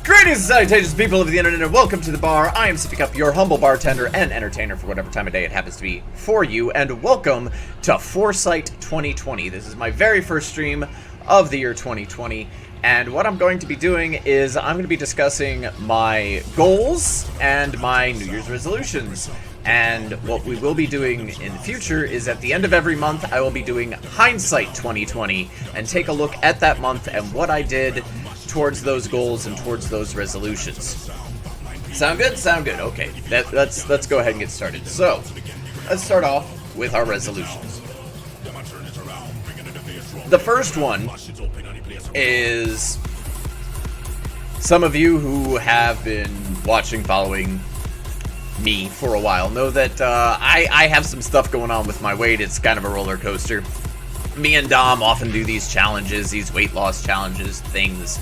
Greetings and salutations, people of the internet, and welcome to the bar. I am Sippy, your humble bartender and entertainer for whatever time of day it happens to be for you, and welcome to Foresight 2020. This is my very first stream of the year 2020, and what I'm going to be doing is I'm going to be discussing my goals and my New Year's resolutions. And what we will be doing in the future is at the end of every month, I will be doing Hindsight 2020 and take a look at that month and what I did towards those goals and towards those resolutions. Sound good? Sound good. Okay, let's go ahead and get started. So, let's start off with our resolutions. The first one is some of you who have been watching, following me for a while know that I have some stuff going on with my weight. It's kind of a roller coaster. Me and Dom often do these challenges, these weight loss challenges, things.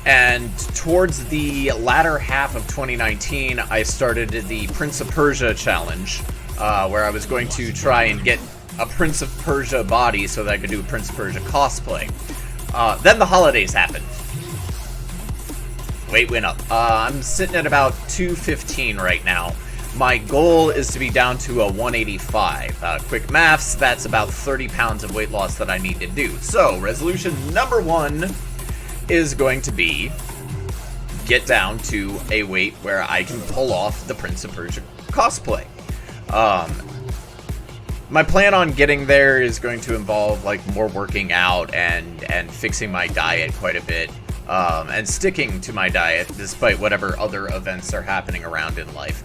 And towards the latter half of 2019, I started the Prince of Persia challenge, where I was going to try and get a Prince of Persia body so that I could do a Prince of Persia cosplay. Then the holidays happened. Weight went up. I'm sitting at about 215 right now. My goal is to be down to a 185. Quick maths, that's about 30 pounds of weight loss that I need to do. So, resolution number one is going to be get down to a weight where I can pull off the Prince of Persia cosplay. My plan on getting there is going to involve like more working out and fixing my diet quite a bit. And sticking to my diet despite whatever other events are happening around in life.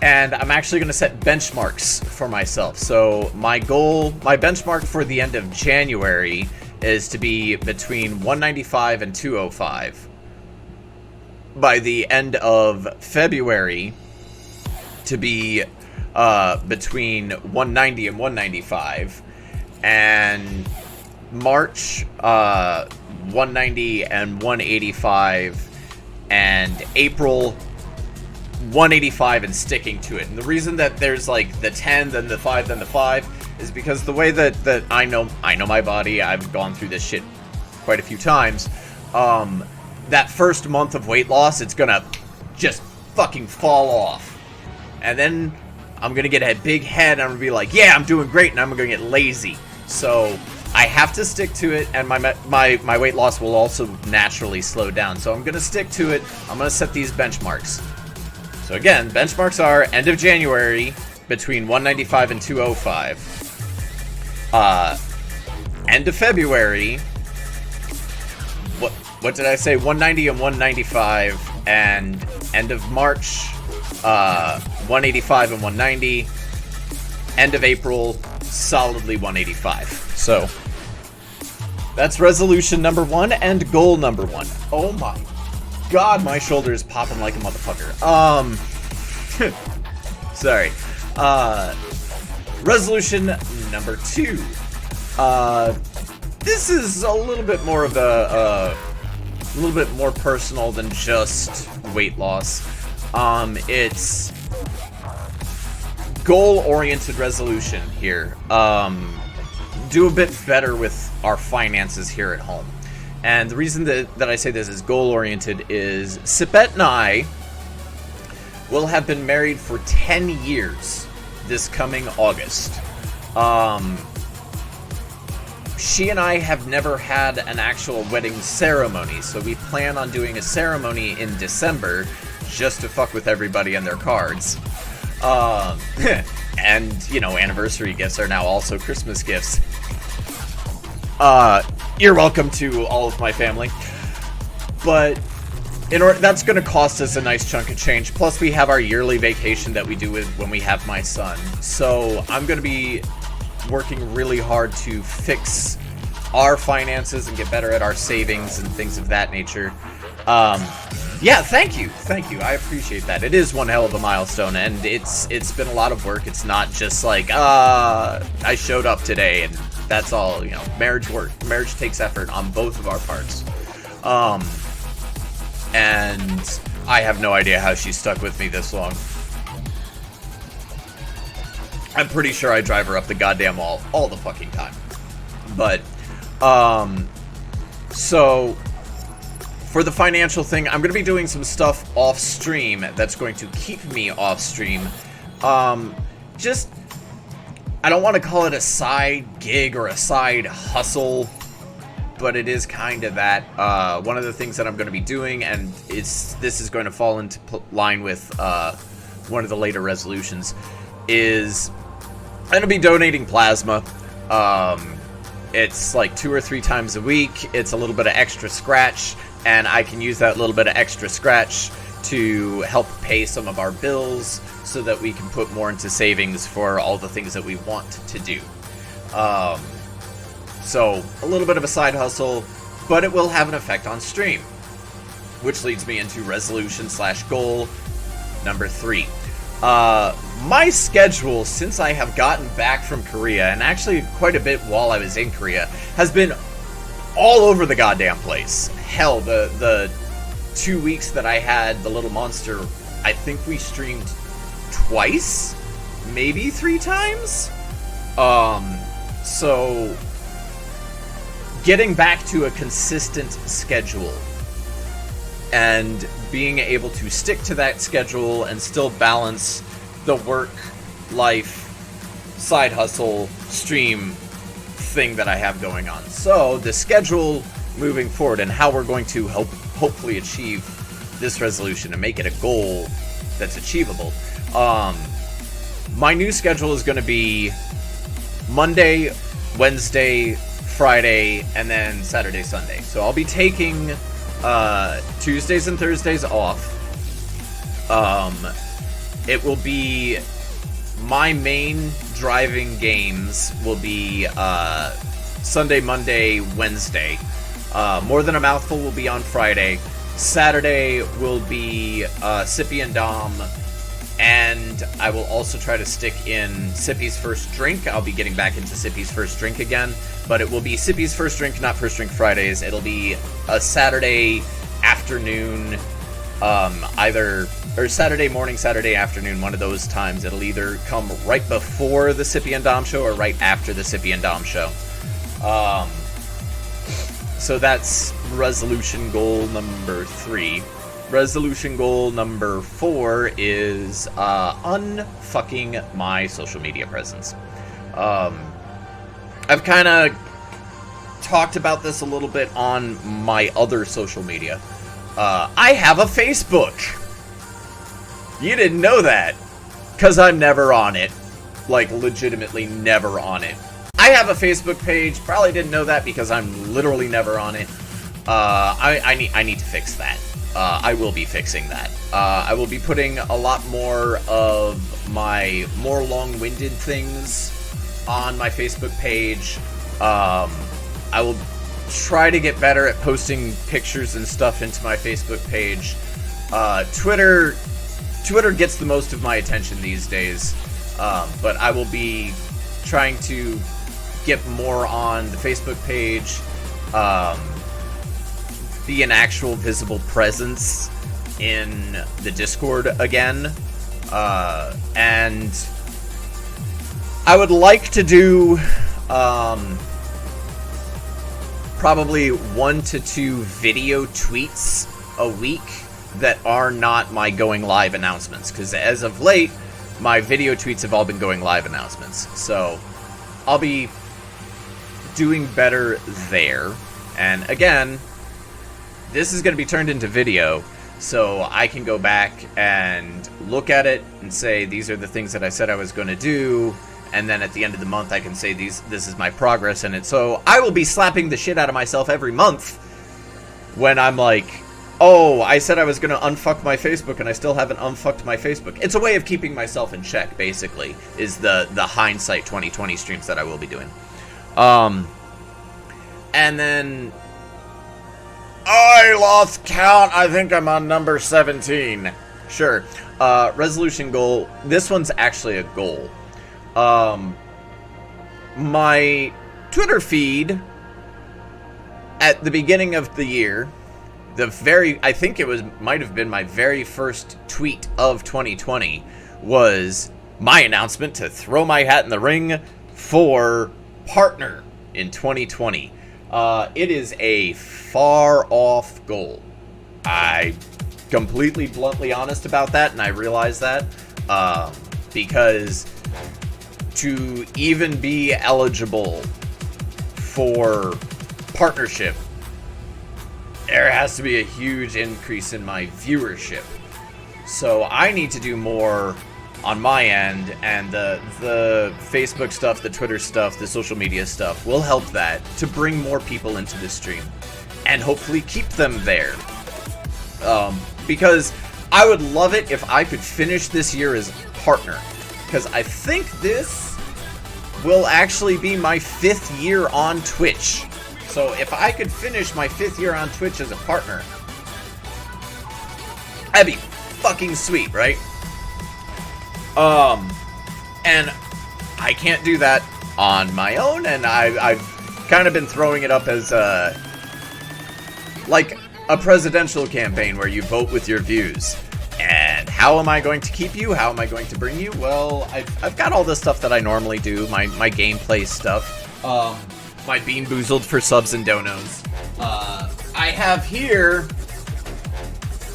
And I'm actually going to set benchmarks for myself. So my benchmark for the end of January is to be between 195 and 205. By the end of February, to be between 190 and 195. And March, 190 and 185, and April 185 and sticking to it. And the reason that there's like the 10, then the 5, then the 5 is because the way that I know my body, I've gone through this shit quite a few times. That first month of weight loss, it's gonna just fucking fall off. And then I'm gonna get a big head and I'm gonna be like, yeah, I'm doing great, and I'm gonna get lazy. So I have to stick to it, and my weight loss will also naturally slow down. So I'm going to stick to it. I'm going to set these benchmarks. So again, benchmarks are end of January between 195 and 205. End of February, what did I say? 190 and 195, and end of March, 185 and 190. End of April, solidly 185. So that's resolution number one and goal number one. Oh my god, my shoulder is popping like a motherfucker. Sorry. Resolution number two. This is a little bit more of a little bit more personal than just weight loss. It's goal-oriented resolution here. Do a bit better with our finances here at home. And the reason that I say this is goal-oriented is Sippet and I will have been married for 10 years this coming August. She and I have never had an actual wedding ceremony, so we plan on doing a ceremony in December just to fuck with everybody and their cards. And, you know, anniversary gifts are now also Christmas gifts. You're welcome to all of my family. But that's going to cost us a nice chunk of change. Plus, we have our yearly vacation that we do when we have my son. So I'm going to be working really hard to fix our finances and get better at our savings and things of that nature. Yeah, thank you. I appreciate that. It is one hell of a milestone, and it's been a lot of work. It's not just like, I showed up today and that's all, you know. Marriage takes effort on both of our parts. And I have no idea how she stuck with me this long. I'm pretty sure I drive her up the goddamn wall all the fucking time. But, so for the financial thing, I'm going to be doing some stuff off stream that's going to keep me off stream. Just, I don't want to call it a side gig or a side hustle, but it is kind of that. One of the things that I'm going to be doing, and this is going to fall into line with one of the later resolutions, is I'm going to be donating plasma. It's like 2 or 3 times a week. It's a little bit of extra scratch, and I can use that little bit of extra scratch to help pay some of our bills so that we can put more into savings for all the things that we want to do. So, a little bit of a side hustle, but it will have an effect on stream. Which leads me into resolution/goal number 3. My schedule, since I have gotten back from Korea, and actually quite a bit while I was in Korea, has been all over the goddamn place. Hell, the 2 weeks that I had the Little Monster, I think we streamed twice? Maybe 3 times? So getting back to a consistent schedule and being able to stick to that schedule and still balance the work, life, side hustle, stream thing that I have going on. So the schedule moving forward and how we're going to hopefully achieve this resolution and make it a goal that's achievable. My new schedule is going to be Monday, Wednesday, Friday, and then Saturday, Sunday. So I'll be taking Tuesdays and Thursdays off. It will be my main driving games will be Sunday, Monday, Wednesday. More Than a Mouthful will be on Friday. Saturday will be Sippy and Dom. And I will also try to stick in Sippy's First Drink. I'll be getting back into Sippy's First Drink again. But it will be Sippy's First Drink, not First Drink Fridays. It'll be a Saturday afternoon, or Saturday morning, Saturday afternoon, one of those times. It'll either come right before the Sippy and Dom show or right after the Sippy and Dom show. So that's resolution goal number 3. Resolution goal number 4 is unfucking my social media presence. I've kind of talked about this a little bit on my other social media. I have a Facebook. You didn't know that, because I'm never on it. Like, legitimately never on it. I have a Facebook page. Probably didn't know that because I'm literally never on it. I need to fix that. I will be fixing that. I will be putting a lot more of my more long-winded things on my Facebook page. I will try to get better at posting pictures and stuff into my Facebook page. Twitter gets the most of my attention these days, but I will be trying to get more on the Facebook page, be an actual visible presence in the Discord again, and I would like to do probably 1 to 2 video tweets a week that are not my going live announcements, because as of late, my video tweets have all been going live announcements. So I'll be doing better there. And again, this is going to be turned into video, so I can go back and look at it and say, these are the things that I said I was going to do, and then at the end of the month I can say, this is my progress in it. So I will be slapping the shit out of myself every month when I'm like, oh, I said I was going to unfuck my Facebook and I still haven't unfucked my Facebook. It's a way of keeping myself in check, basically, is the Hindsight 2020 streams that I will be doing. And then I lost count. I think I'm on number 17. Sure. Resolution goal. This one's actually a goal. My Twitter feed at the beginning of the year, I think it might have been my very first tweet of 2020, was my announcement to throw my hat in the ring for partner in 2020. It is a far off goal. I completely bluntly honest about that, and I realize that because to even be eligible for partnership, there has to be a huge increase in my viewership. So I need to do more on my end, and the Facebook stuff, the Twitter stuff, the social media stuff will help that to bring more people into the stream and hopefully keep them there. Because I would love it if I could finish this year as a partner, because I think this will actually be my 5th year on Twitch. So if I could finish my 5th year on Twitch as a partner, that'd be fucking sweet, right? And I can't do that on my own, and I've kind of been throwing it up as like a presidential campaign where you vote with your views. And how am I going to keep you? How am I going to bring you? Well, I've got all the stuff that I normally do, my gameplay stuff, my Bean Boozled for subs and donos. I have here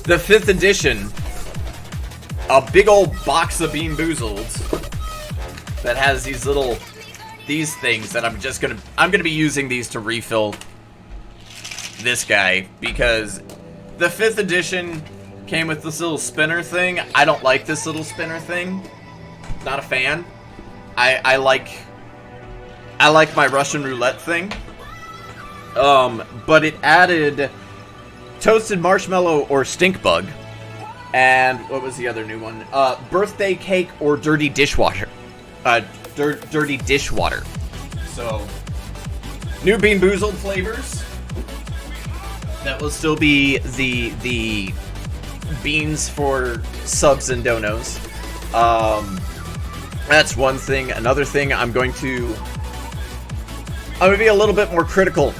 the 5th edition, a big old box of Bean Boozled that has these things that I'm gonna be using these to refill this guy, because the 5th edition came with this little spinner thing. I don't like this little spinner thing. Not a fan. I like my Russian roulette thing. But it added toasted marshmallow or stink bug. And what was the other new one? Birthday cake or dirty dishwater. Dirty dishwater. So, new Bean Boozled flavors. That will still be the beans for subs and donos. That's one thing. Another thing, I'm going to be a little bit more critical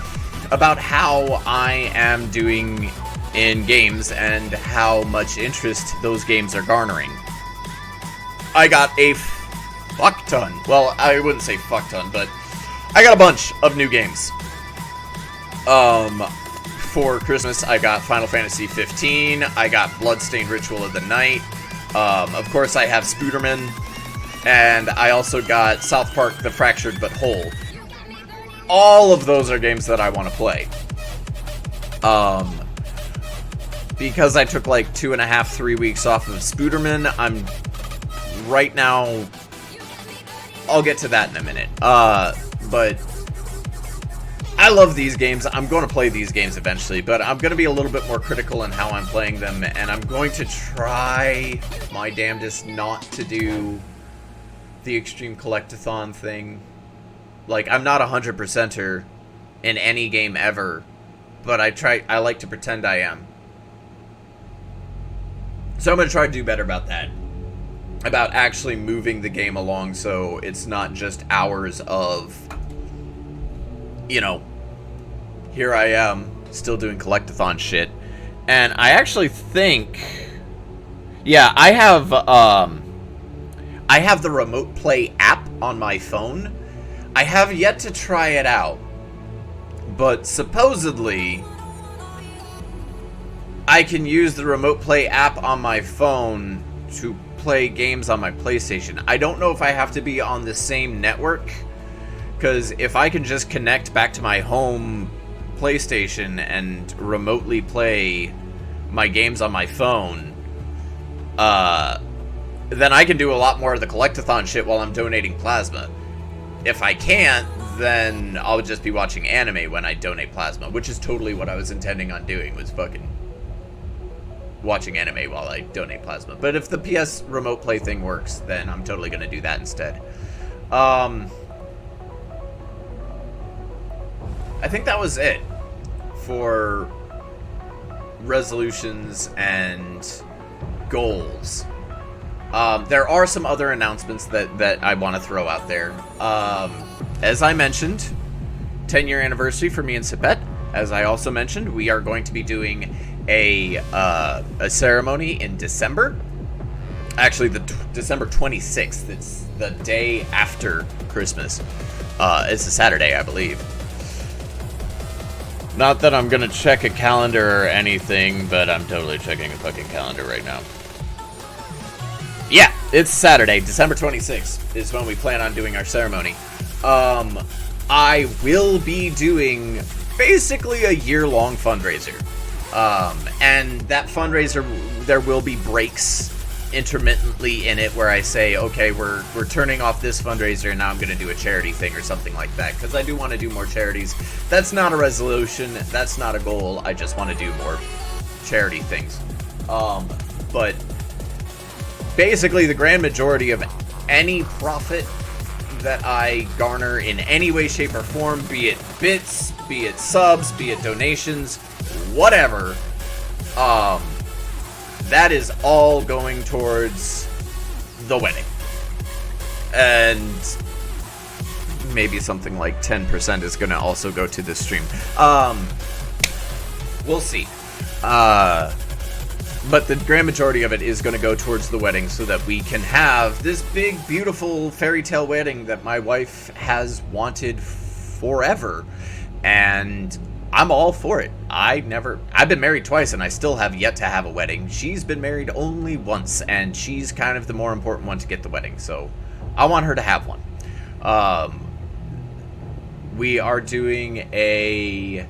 about how I am doing in games and how much interest those games are garnering. I got a fuck ton. Well, I wouldn't say fuck ton, but I got a bunch of new games. For Christmas, I got Final Fantasy 15. I got Bloodstained Ritual of the Night. Of course, I have Spooderman. And I also got South Park: The Fractured But Whole. All of those are games that I want to play. Because I took like 2.5, 3 weeks off of Spooderman, I'm right now. I'll get to that in a minute. But I love these games. I'm going to play these games eventually, but I'm going to be a little bit more critical in how I'm playing them, and I'm going to try my damnedest not to do the Extreme Collectathon thing. Like, I'm not a 100%er in any game ever, but I like to pretend I am. So I'm going to try to do better about that. About actually moving the game along so it's not just hours of, you know, here I am, still doing collectathon shit. And I actually think, yeah, I have the Remote Play app on my phone. I have yet to try it out, but supposedly I can use the Remote Play app on my phone to play games on my PlayStation. I don't know if I have to be on the same network, because if I can just connect back to my home PlayStation and remotely play my games on my phone, then I can do a lot more of the collectathon shit while I'm donating plasma. If I can't, then I'll just be watching anime when I donate plasma, which is totally what I was intending on doing, was fucking watching anime while I donate plasma. But if the PS Remote Play thing works, then I'm totally going to do that instead. I think that was it for resolutions and goals. There are some other announcements that I want to throw out there. As I mentioned, 10-year anniversary for me and Sippy. As I also mentioned, we are going to be doing a ceremony in December. Actually, December 26th. It's the day after Christmas. It's a Saturday, I believe. Not that I'm gonna check a calendar or anything, but I'm totally checking a fucking calendar right now. Yeah, it's Saturday, December 26th is when we plan on doing our ceremony. I will be doing basically a year-long fundraiser. And that fundraiser, there will be breaks intermittently in it where I say, okay, we're turning off this fundraiser and now I'm going to do a charity thing or something like that, because I do want to do more charities. That's not a resolution, that's not a goal, I just want to do more charity things. But basically the grand majority of any profit that I garner in any way, shape, or form, be it bits, be it subs, be it donations, whatever, that is all going towards the wedding. And maybe something like 10% is going to also go to this stream. We'll see. But the grand majority of it is going to go towards the wedding so that we can have this big, beautiful fairy tale wedding that my wife has wanted forever. And I'm all for it. I've been married twice and I still have yet to have a wedding. She's been married only once and she's kind of the more important one to get the wedding. So I want her to have one. We are doing a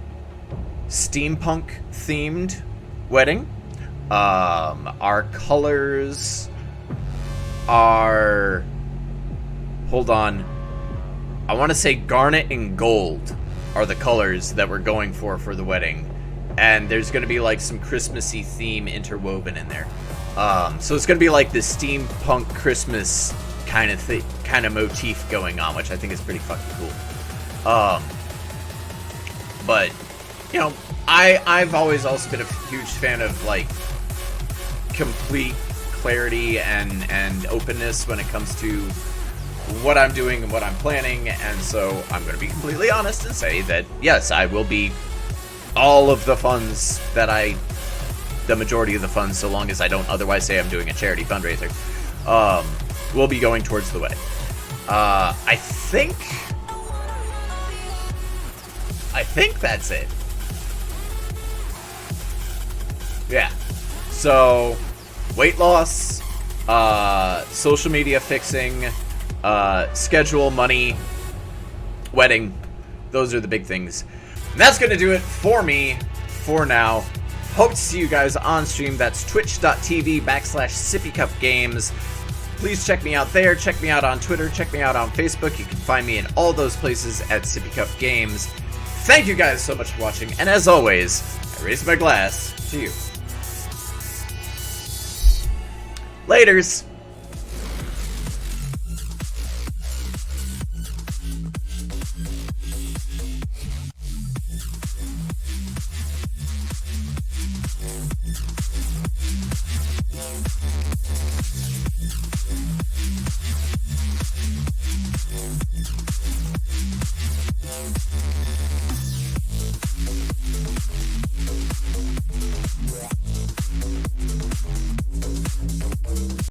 steampunk themed wedding. Our colors are, hold on, I want to say garnet and gold are the colors that we're going for the wedding, and there's going to be like some Christmassy theme interwoven in there. So it's going to be like this steampunk Christmas kind of motif going on, which I think is pretty fucking cool. But you know, I've always also been a huge fan of like complete clarity and openness when it comes to what I'm doing and what I'm planning, and so I'm going to be completely honest and say that yes, I will be all of the funds the majority of the funds, so long as I don't otherwise say I'm doing a charity fundraiser, will be going towards the wedding. I think that's it. Yeah. So, weight loss, social media fixing, schedule, money, wedding. Those are the big things. And that's going to do it for me for now. Hope to see you guys on stream. That's twitch.tv/SippyCupGames. Please check me out there. Check me out on Twitter. Check me out on Facebook. You can find me in all those places at SippyCupGames. Thank you guys so much for watching. And as always, I raise my glass to you. Laters!